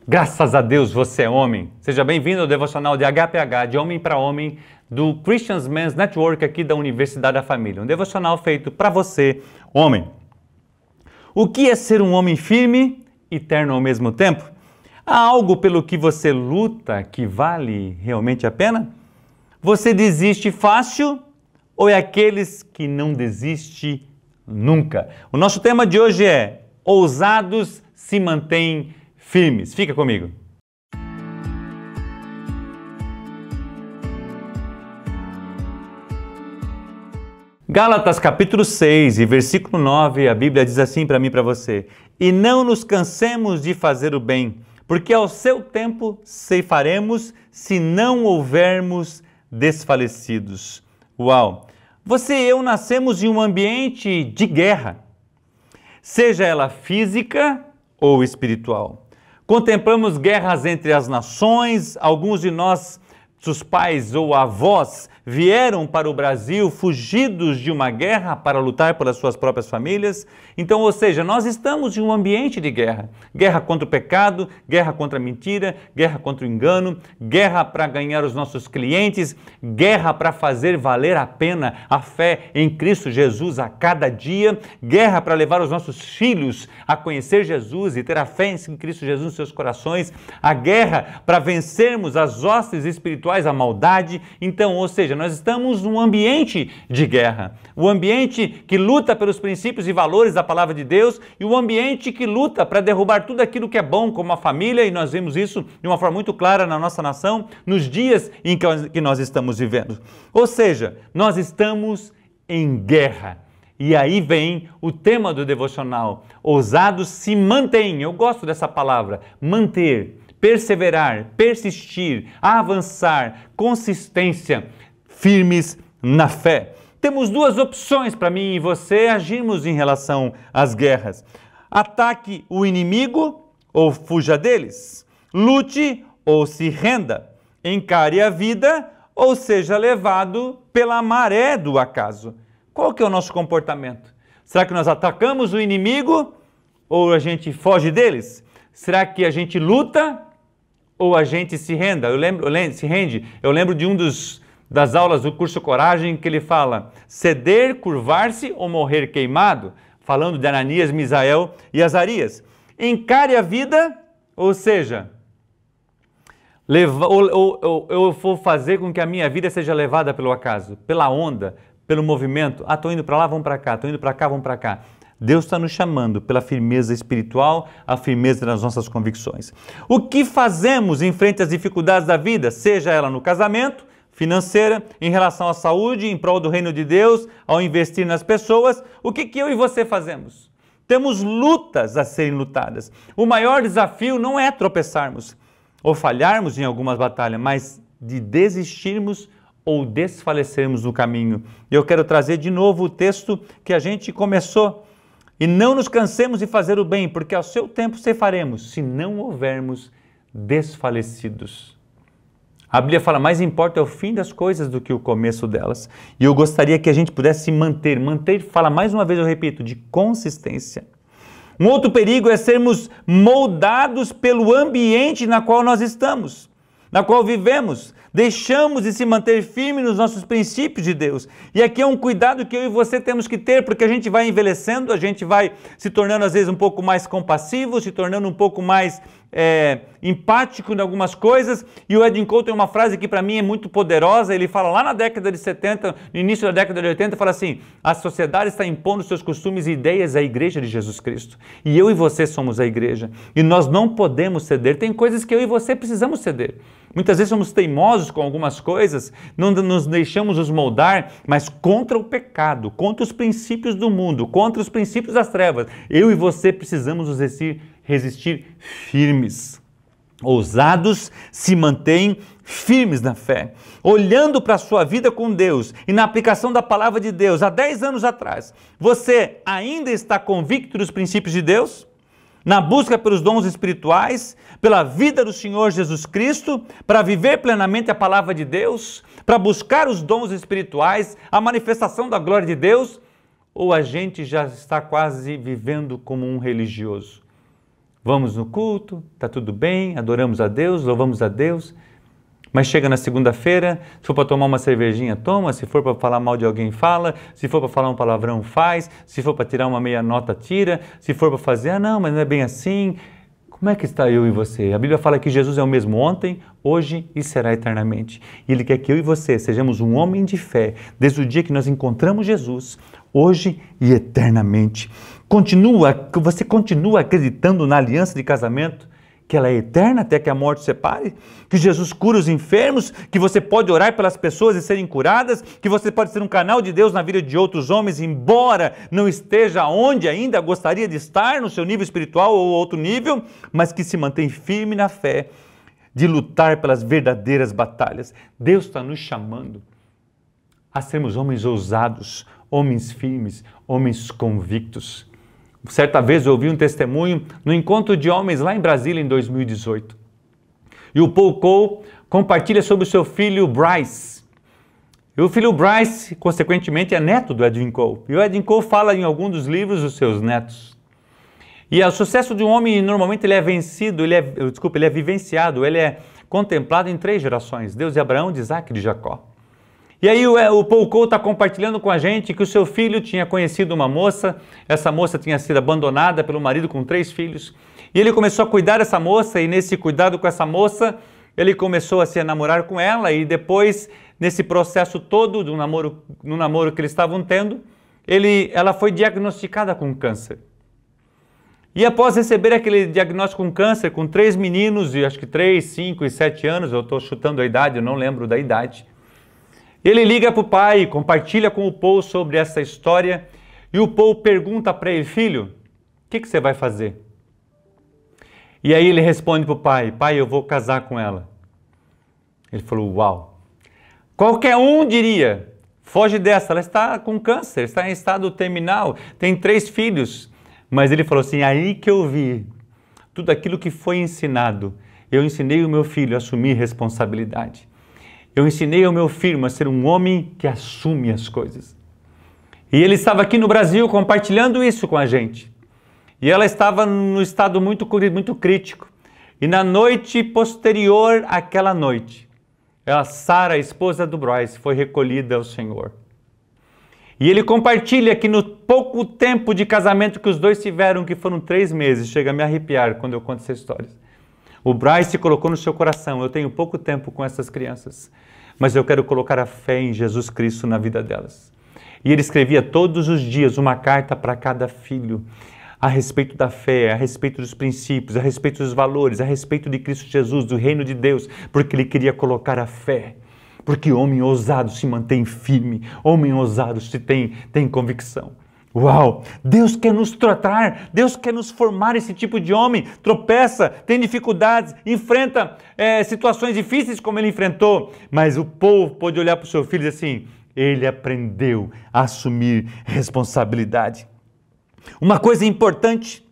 Graças a Deus você é homem. Seja bem-vindo ao devocional de HPH, de homem para homem, do Christian Men's Network aqui da Universidade da Família. Um devocional feito para você, homem. O que é ser um homem firme e terno ao mesmo tempo? Há algo pelo que você luta que vale realmente a pena? Você desiste fácil ou é aqueles que não desiste nunca? O nosso tema de hoje é: ousados se mantêm firmes. Fica comigo. Gálatas capítulo 6 e versículo 9, a Bíblia diz assim para mim e para você: e não nos cansemos de fazer o bem, porque ao seu tempo ceifaremos, se não houvermos desfalecidos. Uau! Você e eu nascemos em um ambiente de guerra, seja ela física ou espiritual. Contemplamos guerras entre as nações, alguns de nós, seus pais ou avós, vieram para o Brasil fugidos de uma guerra para lutar pelas suas próprias famílias. Então, ou seja, nós estamos em um ambiente de guerra. Guerra contra o pecado, guerra contra a mentira, guerra contra o engano, guerra para ganhar os nossos clientes, guerra para fazer valer a pena a fé em Cristo Jesus a cada dia, guerra para levar os nossos filhos a conhecer Jesus e ter a fé em Cristo Jesus nos seus corações, a guerra para vencermos as hostes espirituais, a maldade. Então, ou seja, nós estamos num ambiente de guerra, o ambiente que luta pelos princípios e valores da palavra de Deus e o ambiente que luta para derrubar tudo aquilo que é bom, como a família, e nós vemos isso de uma forma muito clara na nossa nação, nos dias em que nós estamos vivendo. Ou seja, nós estamos em guerra. E aí vem o tema do devocional: ousados se mantêm. Eu gosto dessa palavra, manter, perseverar, persistir, avançar, consistência, firmes na fé. Temos duas opções para mim e você agirmos em relação às guerras: ataque o inimigo ou fuja deles, lute ou se renda, encare a vida ou seja levado pela maré do acaso. Qual que é o nosso comportamento? Será que nós atacamos o inimigo ou a gente foge deles? Será que a gente luta ou a gente se rende? Eu lembro de das aulas do curso Coragem, que ele fala: ceder, curvar-se ou morrer queimado, falando de Ananias, Misael e Azarias. Encare a vida, ou seja, eu vou fazer com que a minha vida seja levada pelo acaso, pela onda, pelo movimento. Estou indo para lá, vamos para cá, estou indo para cá, vamos para cá. Deus está nos chamando pela firmeza espiritual, a firmeza das nossas convicções. O que fazemos em frente às dificuldades da vida, seja ela no casamento, financeira, em relação à saúde, em prol do reino de Deus, ao investir nas pessoas? O que eu e você fazemos? Temos lutas a serem lutadas. O maior desafio não é tropeçarmos ou falharmos em algumas batalhas, mas de desistirmos ou desfalecermos no caminho. Eu quero trazer de novo o texto que a gente começou. E não nos cansemos de fazer o bem, porque ao seu tempo ceifaremos, se não houvermos desfalecidos. A Bíblia fala: mais importa é o fim das coisas do que o começo delas. E eu gostaria que a gente pudesse manter, fala mais uma vez, eu repito, de consistência. Um outro perigo é sermos moldados pelo ambiente na qual nós estamos, na qual vivemos. Deixamos de se manter firme nos nossos princípios de Deus. E aqui é um cuidado que eu e você temos que ter, porque a gente vai envelhecendo, a gente vai se tornando às vezes um pouco mais compassivo, se tornando um pouco mais empático em algumas coisas. E o Ed Cole tem uma frase que para mim é muito poderosa. Ele fala lá na década de 70, no início da década de 80, fala assim: a sociedade está impondo seus costumes e ideias à igreja de Jesus Cristo. E eu e você somos a igreja. E nós não podemos ceder. Tem coisas que eu e você precisamos ceder. Muitas vezes somos teimosos com algumas coisas, não nos deixamos nos moldar, mas contra o pecado, contra os princípios do mundo, contra os princípios das trevas, eu e você precisamos nos resistir firmes. Ousados se mantêm firmes na fé, olhando para a sua vida com Deus e na aplicação da palavra de Deus há 10 anos atrás. Você ainda está convicto dos princípios de Deus? Na busca pelos dons espirituais, pela vida do Senhor Jesus Cristo, para viver plenamente a palavra de Deus, para buscar os dons espirituais, a manifestação da glória de Deus? Ou a gente já está quase vivendo como um religioso? Vamos no culto, está tudo bem, adoramos a Deus, louvamos a Deus, mas chega na segunda-feira, se for para tomar uma cervejinha, toma, se for para falar mal de alguém, fala, se for para falar um palavrão, faz, se for para tirar uma meia nota, tira, se for para fazer, não, mas não é bem assim. Como é que está eu e você? A Bíblia fala que Jesus é o mesmo ontem, hoje e será eternamente. E Ele quer que eu e você sejamos um homem de fé, desde o dia que nós encontramos Jesus, hoje e eternamente. Você continua acreditando na aliança de casamento, que ela é eterna até que a morte separe, que Jesus cura os enfermos, que você pode orar pelas pessoas e serem curadas, que você pode ser um canal de Deus na vida de outros homens, embora não esteja onde ainda gostaria de estar, no seu nível espiritual ou outro nível, mas que se mantém firme na fé de lutar pelas verdadeiras batalhas. Deus está nos chamando a sermos homens ousados, homens firmes, homens convictos. Certa vez eu ouvi um testemunho no encontro de homens lá em Brasília em 2018. E o Paul Cole compartilha sobre o seu filho Bryce. E o filho Bryce, consequentemente, é neto do Edwin Cole. E o Edwin Cole fala em algum dos livros dos seus netos. E o sucesso de um homem, normalmente, ele é vivenciado, ele é contemplado em 3 gerações. Deus de Abraão, de Isaac e de Jacó. E aí o Paul Cole está compartilhando com a gente que o seu filho tinha conhecido uma moça, essa moça tinha sido abandonada pelo marido com 3 filhos, e ele começou a cuidar dessa moça, e nesse cuidado com essa moça, ele começou a se namorar com ela, e depois, nesse processo todo do namoro que eles estavam tendo, ela foi diagnosticada com câncer. E após receber aquele diagnóstico com câncer, com 3 meninos, e acho que 3, 5 e 7 anos, eu estou chutando a idade, eu não lembro da idade, ele liga para o pai, compartilha com o Paul sobre essa história, e o Paul pergunta para ele: filho, o que você vai fazer? E aí ele responde para o pai: pai, eu vou casar com ela. Ele falou: uau! Qualquer um diria: foge dessa, ela está com câncer, está em estado terminal, tem 3 filhos. Mas ele falou assim: aí que eu vi tudo aquilo que foi ensinado, eu ensinei o meu filho a assumir responsabilidade. Eu ensinei ao meu filho a ser um homem que assume as coisas. E ele estava aqui no Brasil compartilhando isso com a gente. E ela estava num estado muito crítico. E na noite posterior àquela noite, Sara, a esposa do Bryce, foi recolhida ao Senhor. E ele compartilha que no pouco tempo de casamento que os dois tiveram, que foram 3 meses, chega a me arrepiar quando eu conto essa história. O Bryce colocou no seu coração: eu tenho pouco tempo com essas crianças, mas eu quero colocar a fé em Jesus Cristo na vida delas. E ele escrevia todos os dias uma carta para cada filho, a respeito da fé, a respeito dos princípios, a respeito dos valores, a respeito de Cristo Jesus, do reino de Deus, porque ele queria colocar a fé. Porque homem ousado se mantém firme, homem ousado tem convicção. Uau! Deus quer nos tratar, Deus quer nos formar esse tipo de homem, tropeça, tem dificuldades, enfrenta situações difíceis como ele enfrentou, mas o povo pôde olhar para o seu filho e dizer assim: ele aprendeu a assumir responsabilidade. Uma coisa importante,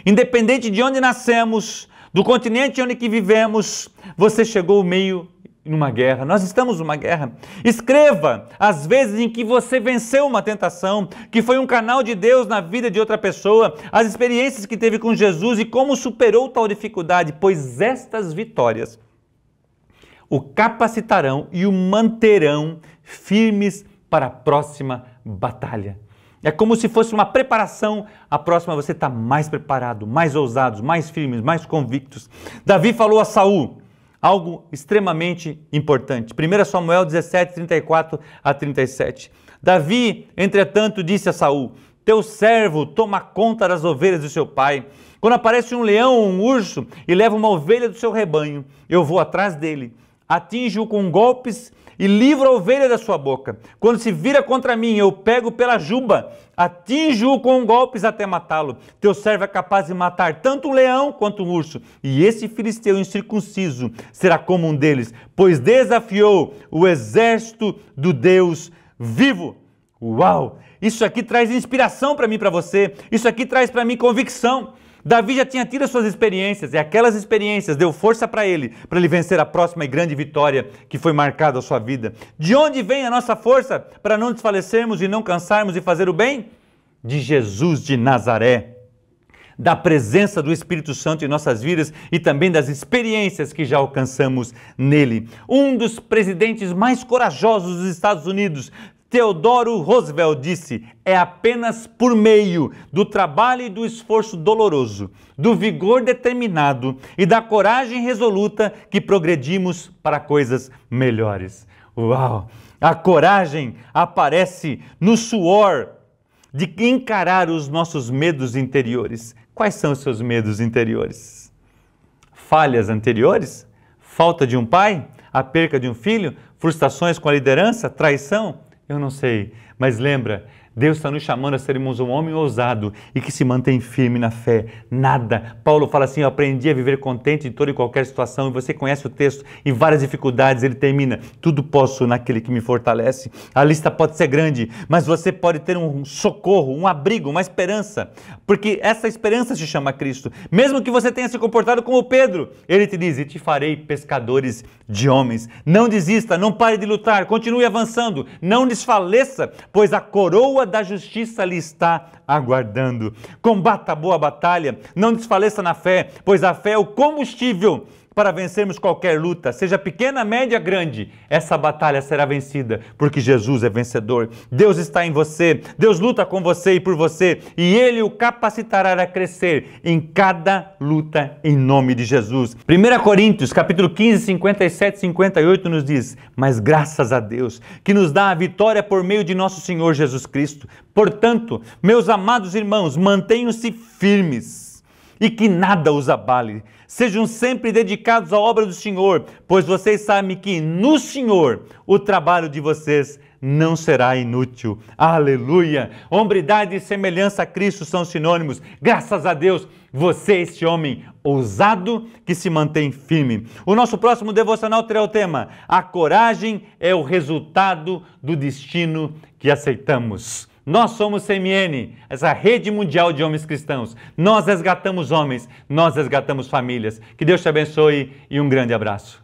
independente de onde nascemos, do continente onde que vivemos, você chegou meio numa guerra, nós estamos numa guerra. Escreva as vezes em que você venceu uma tentação, que foi um canal de Deus na vida de outra pessoa, as experiências que teve com Jesus e como superou tal dificuldade, pois estas vitórias o capacitarão e o manterão firmes para a próxima batalha. É como se fosse uma preparação, a próxima você está mais preparado, mais ousados, mais firmes, mais convictos. Davi falou a Saul algo extremamente importante. 1 Samuel 17, 34 a 37. Davi, entretanto, disse a Saul: teu servo toma conta das ovelhas do seu pai. Quando aparece um leão ou um urso e leva uma ovelha do seu rebanho, eu vou atrás dele, atinjo-o com golpes e livro a ovelha da sua boca. Quando se vira contra mim, eu pego pela juba, atinjo-o com golpes até matá-lo. Teu servo é capaz de matar tanto um leão quanto um urso. E esse filisteu incircunciso será como um deles, pois desafiou o exército do Deus vivo. Uau! Isso aqui traz inspiração para mim e para você. Isso aqui traz para mim convicção. Davi já tinha tido as suas experiências, e aquelas experiências deu força para ele vencer a próxima e grande vitória que foi marcada a sua vida. De onde vem a nossa força para não desfalecermos e não cansarmos de fazer o bem? De Jesus de Nazaré. da presença do Espírito Santo em nossas vidas e também das experiências que já alcançamos nele. Um dos presidentes mais corajosos dos Estados Unidos, Theodore Roosevelt, disse: é apenas por meio do trabalho e do esforço doloroso, do vigor determinado e da coragem resoluta que progredimos para coisas melhores. Uau! A coragem aparece no suor de encarar os nossos medos interiores. Quais são os seus medos interiores? Falhas anteriores? Falta de um pai? A perca de um filho? Frustrações com a liderança? Traição? Eu não sei, mas lembra, Deus está nos chamando a sermos um homem ousado e que se mantém firme na fé. Nada. Paulo fala assim: eu aprendi a viver contente em toda e qualquer situação. E você conhece o texto, em várias dificuldades ele termina: tudo posso naquele que me fortalece. A lista pode ser grande, mas você pode ter um socorro, um abrigo, uma esperança, porque essa esperança se chama Cristo. Mesmo que você tenha se comportado como Pedro, ele te diz: e te farei pescadores de homens. Não desista, não pare de lutar, continue avançando, não desfaleça, pois a coroa da justiça lhe está aguardando. Combata a boa batalha, não desfaleça na fé, pois a fé é o combustível para vencermos qualquer luta, seja pequena, média, grande. Essa batalha será vencida, porque Jesus é vencedor. Deus está em você, Deus luta com você e por você, e Ele o capacitará a crescer em cada luta, em nome de Jesus. 1 Coríntios, capítulo 15, 57 e 58 nos diz: mas graças a Deus, que nos dá a vitória por meio de nosso Senhor Jesus Cristo. Portanto, meus amados irmãos, mantenham-se firmes e que nada os abale. Sejam sempre dedicados à obra do Senhor, pois vocês sabem que no Senhor o trabalho de vocês não será inútil. Aleluia! Hombridade e semelhança a Cristo são sinônimos. Graças a Deus, você é este homem ousado que se mantém firme. O nosso próximo devocional terá o tema: a coragem é o resultado do destino que aceitamos. Nós somos CMN, essa rede mundial de homens cristãos. Nós resgatamos homens, nós resgatamos famílias. Que Deus te abençoe e um grande abraço.